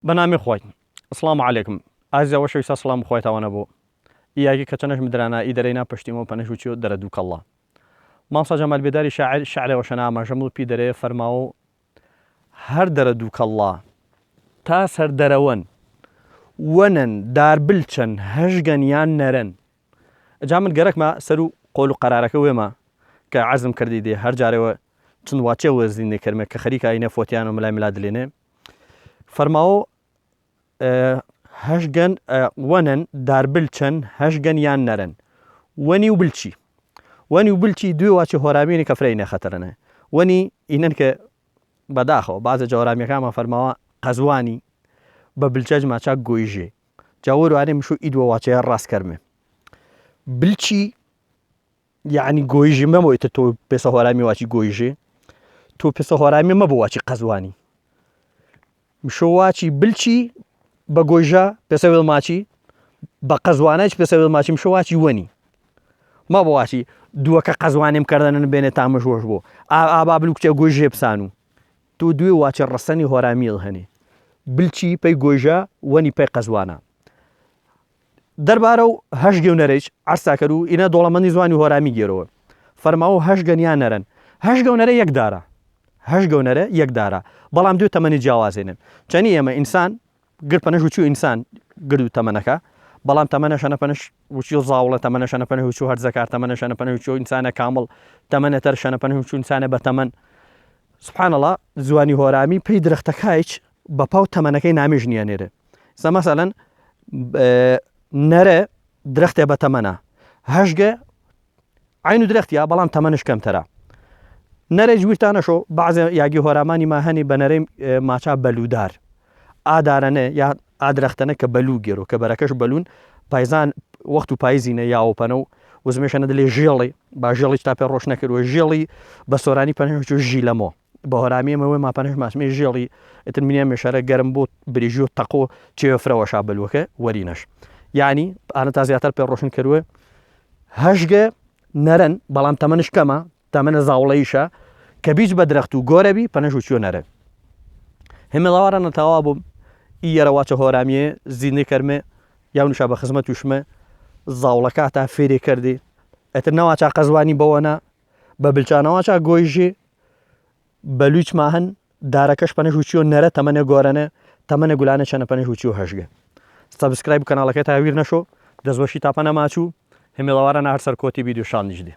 بەنامی خۆی ئەسڵام عەلەیکم ئازیزە وەشەویستە سڵام خۆیتەوانە بۆ ئیاگی کە چەنەش مدرانە ئیدەرەینا پشتیمەوە پەنەش وچیۆ دەرە دوو کەڵڵا مامسا جەمال بێداری شاعر شعرەوە شەنا ئاماژەمڵ پی دەرەیە فەرماوە هەر دەرە دوو کەڵڵا تا سەر دەرەوەن وەنن دار بلچەن هەژگەن یان نەرەن ئەجا من گەرەکمە سەر و قۆل و قەرارەکە وێمە کە عەزم کردی دێ هەر جارێوە چند واچێ وەرزینێ کەرمێ کە خەریکە ئینە فۆتیان و ملای ملا دلێنێ فەرماوە هەژگەن وەنن دار بلچەن هەژگەن یان نەرەن وەنی و بلچی وەنی و بلچی دوێ واچی هۆرامێنی کە فرەینە خەتەرەنە وەنی ئینەن کە بەداخەوە بازە جەورامیەکانمان فەرماوە قەزوانی بە بلچەج ماچاک گۆیژێ جاوەر وانێ مشو ئیدوە واچەیە ڕاست کەرمێ بلچی یعنی گۆیژی مەبۆیتە تۆ پێسە هۆرامی واچی گۆیژێ تۆ پێسە هۆرامی مەبۆ واچی قەزوانی مشۆ واچی بلچی بە گۆیژە پێسە وێڵماچی بە قەزوانەش پێسە وێڵماچی مشۆ واچی وەنی ما بۆ واچی دووەکە قەزوانێم کردنن بێنێ تامەژۆش بۆ ئابا بلو کچێ گۆیژێ بسان و تۆ دوێ واچە ڕەسەنی هۆرامیڵ هەنێ بلچی پەی گۆیژە وەنی پەی قەزوانە دەربارە و هەژگێ و نەرەیش عەرسا کرد و ئینە دۆڵەمەندی زوانی هۆرامی گێرەوە فەرماوە هەژگەن یان نەرەن هەژگە و نەرە یەکدارە هەژگە و نەرە یەکدارە بەڵام دوێ تەمەنی جیاوازێنن چەنی ئێمە ئینسان گر پەنەش وچی و ئینسان گرد و تەمەنەکە بەڵام تەمەنە شەنە پەنەش وچی و زاوڵە تەمەنە شەنە پەنە وچی و هەرزەکار تەمەنە شەنە پەنە وچی و ئینسانە کامڵ تەمەنە تەر شەنە پەنە وچی و ئینسانە بە تەمەن سوبحان الله زوانی هۆرامی پێی درەختەکایچ بە پاو تەمەنەکەی نامێژنیانێرە سە مەسەلەن نەرە درەختێ بە تەمەنە هەژگە عین و درەختیا بەڵام تەمەنش کەمتەرە نەرە جویرتانەشۆ بەعزێ یاگی هۆرامانی ما هەنی بە نەرەی ماچا بەلوودار ئادارەنە یا ئادرەختەنە کە بەلوو گێرۆ کە بەرەکەش بەلوون پایزان وەخت و پایزینە یاوەپەنە و وزمێشەنە دلێ ژێڵی با ژێڵی تا پێ ڕۆژ نەکردوە ژێڵی بە سۆرانی پەنەش ژی لەمۆ بە هۆرامیەمەوەی ما پەنەش ماسمێ ژێڵی ئتر منیە مێشارە گەرم بۆ بریژی و تەقۆ چێوەفرەوەشا بەلوەکە وەرینەش یعنی ئانە تا زیاتر پێ ڕۆشن کردووە هەژگە نەرەن بەڵام تەمەنش کەمە تەمەنە زاوڵەیشە کە بیچ بە درەخت و گۆرەبی پەنەش وچیۆ نەرە هێمەڵاوارانە تاوا بووم ئیەرە واچە هۆرامیە زیندەی کەرمێ یاونشا بە خزمەت توشمە زاوڵەکە تا فێرێ کردی ئەتر نەواچا قەزوانی بەوەنە بە بلچانەواچا گۆیژێ بەلویچ ماهەن دارەکەش پەنەش وچیۆ نەرە تەمەنە گۆرەنە تەمەنە گولانە چەنە پەنەش وچی و هەژگە سەبسکرایب کەناڵەکە تاویر نەشۆ دەستبەشی تاپە نەماچوو هێمەڵاوارانە هەر سەر کۆتی ڤیدیۆ شان دیژدێ